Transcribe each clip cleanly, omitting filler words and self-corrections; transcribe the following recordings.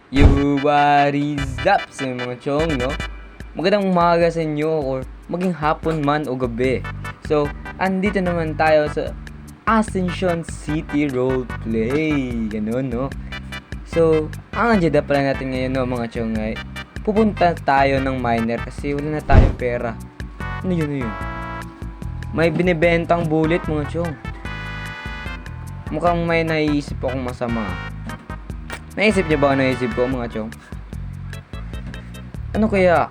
What is up sa mga chong, no? Magandang umaga sa inyo or maging hapon man o gabi. So, andito naman tayo sa Ascension City Roleplay. Ganun, no? So, ang agenda pala natin ngayon, no, mga chong, ay pupunta tayo ng miner kasi wala na tayong pera. Ano yun? May binibentang bullet, mga chong. Mukhang may naiisip akong masama. Naisip niyo ba ang naisip ko, mga chong? Ano kaya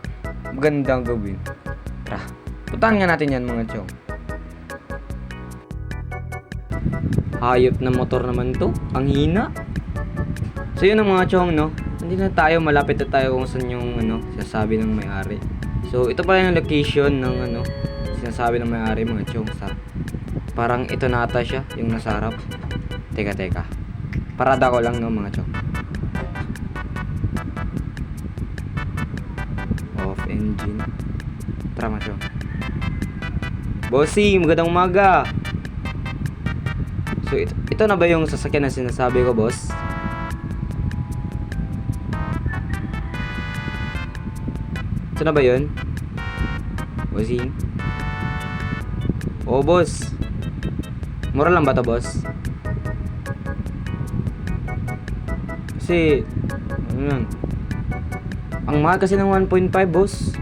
magandang gawin? Tara, puntahan nga natin yan, mga chong. Hayop na motor naman to. Ang hina. So yun ang mga chong, no? Nandito na tayo, malapit na tayo kung saan yung sinasabi ng may-ari. So ito pala yung location ng sinasabi ng may-ari, mga chong. Parang ito na ata siya, yung nasa harap. Teka. Parada ko lang, no, mga chong. Off engine. Tara, mga chong. Bossy, magandang umaga. So ito na ba yung sasakyan na sinasabi ko, boss? Ito na ba yun? Bossy? Oo, boss. Mura lang ba to, boss? Kasi ano yun? Ang mahal kasi ng 1.5, boss.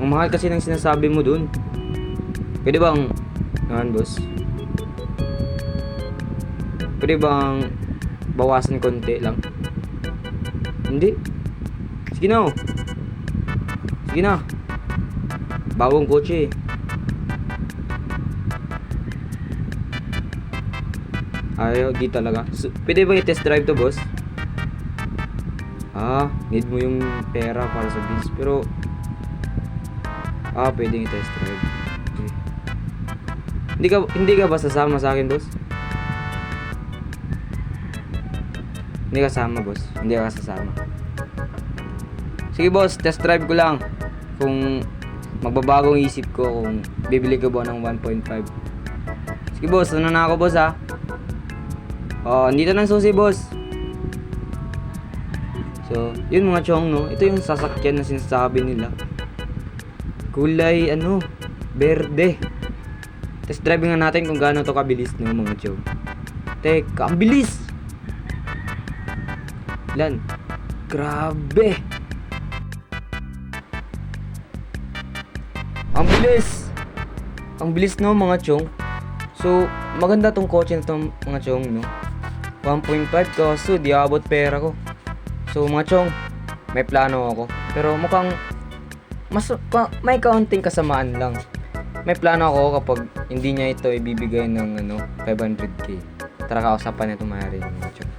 Ang mahal kasi ng sinasabi mo dun. Pwede bang boss? Pwede bang bawasan konti lang? Hindi. Sige na. Bawang kotse. Ayaw, di talaga. So, pwede ba i-test drive to, boss? Need mo yung pera para sa bills. Pero pwede i-test drive. Okay. Hindi ka ba sasama sa akin, boss? Hindi ka sasama, boss. Hindi ka sasama. Sige, boss, test drive ko lang. Kung magbabagong isip ko kung bibili ko ba ng 1.5. Sige, boss, ano na ako, boss, ha? Andito ng susi, boss. So, yun mga chong, no? Ito yung sasakyan na sinasabi nila. Kulay, berde. Test drive nga natin kung gaano to kabilis, no, mga chong. Teka, ang bilis! Lan. Grabe! Ang bilis! Ang bilis, no, mga chong. So, maganda tong kotse na tong mga chong, no? 1.5 kaso di abot pera ko. So mga chong, may plano ako. Pero mukhang may kaunting kasamaan lang. May plano ako kapag hindi niya ito ibibigay ng 500k. Tara, kausapan na itong mayari, mga chong.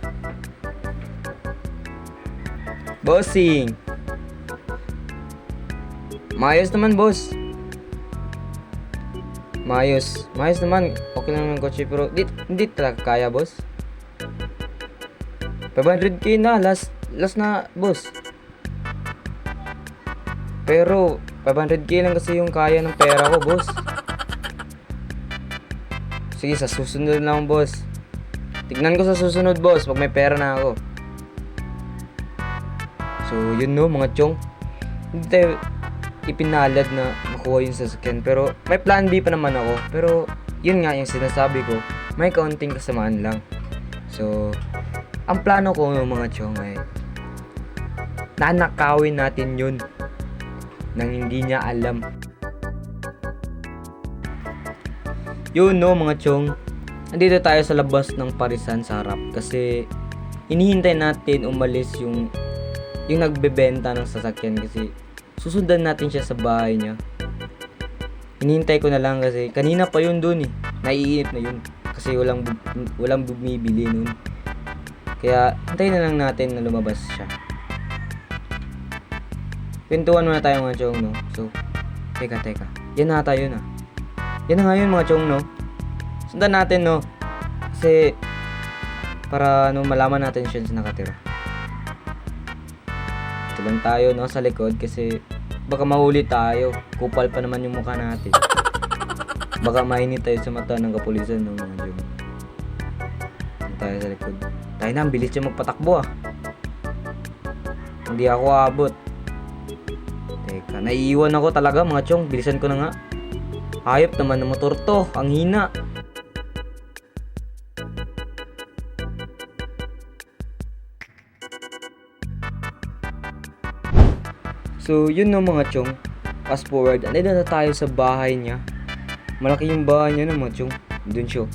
Bossing! Maayos naman, boss. Maayos naman. Okay lang ng kotse pero hindi talaga kaya, boss. 500k na, last na, boss. Pero 500k lang kasi yung kaya ng pera ko, boss. Sige, sa susunod lang, boss. Tignan ko sa susunod, boss, pag may pera na ako. So yun, no, mga chong. Hindi tayo ipinalad na makuha yung sasakyan, pero may plan B pa naman ako. Pero yun nga yung sinasabi ko, may kaunting kasamaan lang. So ang plano ko, mga chong, ay nanakawin natin yun nang hindi niya alam. Yun, no, mga chong. Nandito tayo sa labas ng parisan sa harap kasi hinihintay natin umalis yung nagbebenta ng sasakyan kasi susundan natin siya sa bahay niya. Hinihintay ko na lang kasi kanina pa yun dun, naiinip na yun kasi walang bumibili nun. Kaya hintayin na lang natin na lumabas siya. Pintuan muna tayo, mga chong, no? So, teka. Yan na tayo na. Yan na nga yun, mga chong, no? Sundan natin, no? Kasi para malaman natin siya sa nakatira. Ito lang tayo, no, sa likod kasi baka mahuli tayo. Kupal pa naman yung mukha natin. Baka mainit tayo sa mata ng kapulisan, no, mga chong. tayo sa likod. Tayo na, ang bilis siya magpatakbo ah. Hindi ako abot. Teka, naiiwan ako talaga mga chong. Bilisan ko na nga. Hayop naman ng motor to. Ang hina. So, yun no mga chong. Fast forward, andito na tayo sa bahay niya. Malaki yung bahay niya no mga chong. Doon siya.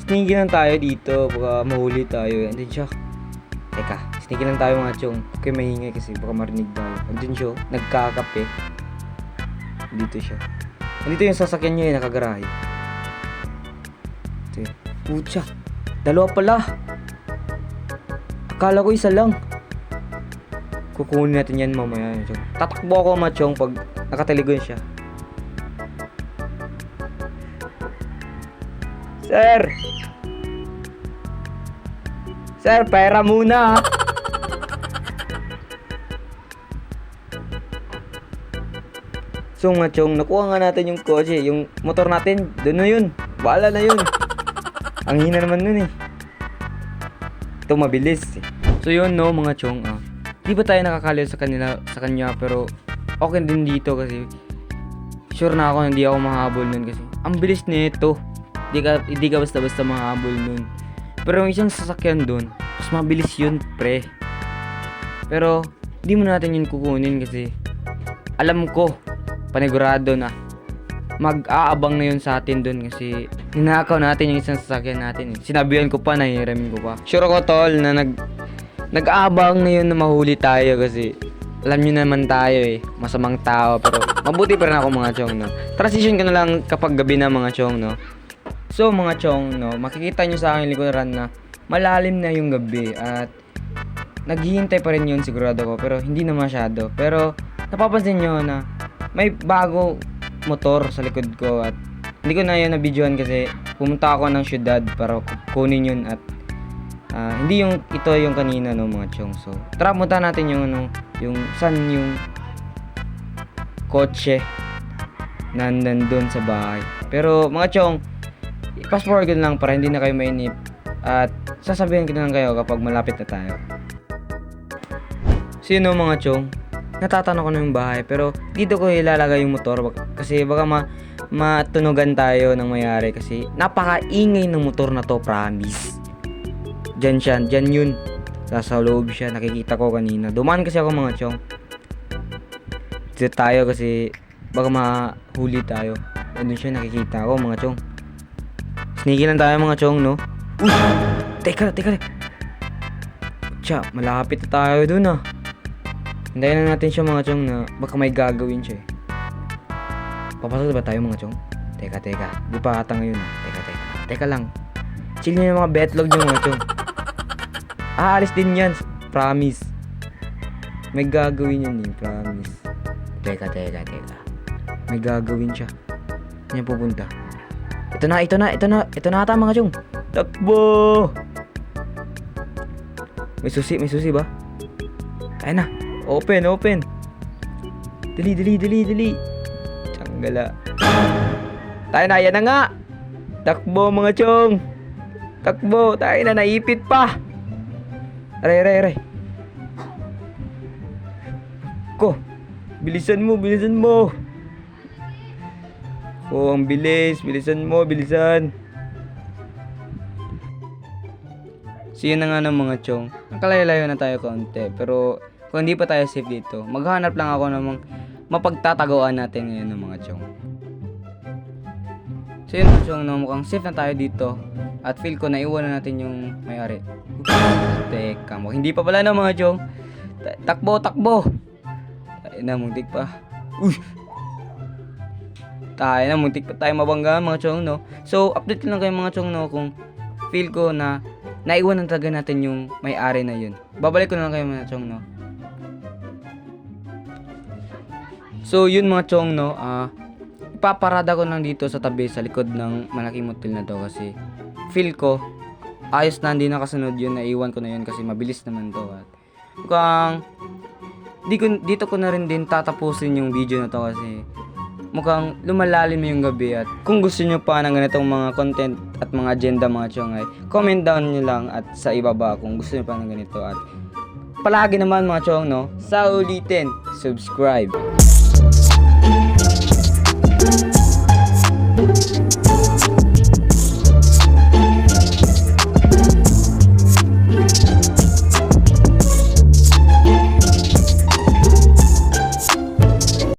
Sneaky lang tayo dito. Baka mahuli tayo. Andun siya. Teka, sneaky lang tayo mga chong. Okay, maingay kasi baka marinig tayo. Andun siya. Nagkakape. Dito siya. Andito yung sasakyan niya nakagarahe. Ito yun. Pucha. Dalawa pala. Akala ko isa lang. Kukunin natin yan mamaya. Tatakbo ako machong pag nakataligon siya. Sir! Sir, pera muna. So machong, nakuha nga natin yung kotse. Yung motor natin, doon na yun. Bahala na yun. Ang hina naman nun eh. Ito mabilis eh. So yun no mga chong, di ba tayo nakakaliw sa kanya pero okay din dito kasi sure na ako hindi ako mahabol nun kasi ang bilis nito. Hindi ka basta-basta mahabol nun. Pero yung isang sasakyan dun, mas mabilis yun, pre. Pero hindi mo natin yun kukunin kasi alam ko, panigurado na mag-aabang na yun sa atin dun kasi ninakaw natin yung isang sasakyan natin. Sinabihan ko pa, nahihiramin ko pa. Sure ako tol na nag-aabang na yun na mahuli tayo kasi alam nyo naman tayo eh, masamang tao pero mabuti pa rin ako mga chong no. Transition ko na lang kapag gabi na mga chong no. So mga chong no, makikita nyo sa aking likuran na malalim na yung gabi at naghihintay pa rin yun sigurado ko pero hindi na masyado. Pero napapansin nyo na may bago motor sa likod ko at hindi ko na yun na-videoan kasi pumunta ako ng syudad para kunin yun at hindi yung ito yung kanina no mga chong. So tara punta natin yung yung saan yung kotse na nandun sa bahay. Pero mga chong, fast forward ko lang para hindi na kayo mainip at sasabihin ko na lang kayo kapag malapit na tayo. Sino mga chong, natatanong ko na yung bahay pero dito ko ilalagay yung motor kasi baka matunugan tayo ng mayari kasi napakaingay ng motor na to, promise. Dyan yun. Sa loob siya, nakikita ko kanina. Dumaan kasi ako mga chong. Dito tayo kasi baka mahuli tayo. Andun siya, nakikita ko mga chong. Sneaky lang tayo mga chong, no? Uy! Teka. Tsa, malapit na tayo dun ah. Hintayin na natin siya mga chong na baka may gagawin siya eh. Papasok ba tayo mga chong? Teka. Di pa ata ngayon ah. Teka lang. Chill nyo yung mga betlog nyo mga chong. Aalis din yan. Promise. May gagawin yan eh. Promise. Teka. May gagawin siya. Saan niya pupunta? Ito na ata mga chong. Takbo! May susi ba? Ayun na. Open. Dali. Tsanggala. Tayo na, yan na nga. Takbo mga chong. Takbo. Tayo na, naipit pa. Aray. Ko, bilisan mo. Oh, ang bilis. Bilisan mo. So yun na nga ng mga chong. Nakalayo-layo na tayo konti. Pero kung hindi pa tayo safe dito, maghanap lang ako ng mapagtataguan natin ngayon ng mga chong. So yun mga chong, no, mukhang safe na tayo dito. At feel ko na iwanan natin yung may-ari. Teka mo, hindi pa pala na mga chong. Takbo. Tayo na, muntik pa. Uy! Tayo na, muntik pa tayo mabangga mga chong, no. So update lang kayo mga chong, no, kung feel ko na naiwanan talaga natin yung may-ari na yun. Babalik ko na lang kayo mga chong, no. So yun mga chong, no, ipaparada ko lang dito sa tabi sa likod ng malaking motel na to kasi feel ko ayos na, hindi nakasunod yun, naiwan ko na yun kasi mabilis naman to at mukhang dito ko na rin din tatapusin yung video na to kasi mukhang lumalalim yung gabi. At kung gusto nyo pa ng ganitong mga content at mga agenda mga chong, ay comment down nyo lang at sa ibaba kung gusto nyo pa ng ganito. At palagi naman mga chong, no, sa ulitin, subscribe.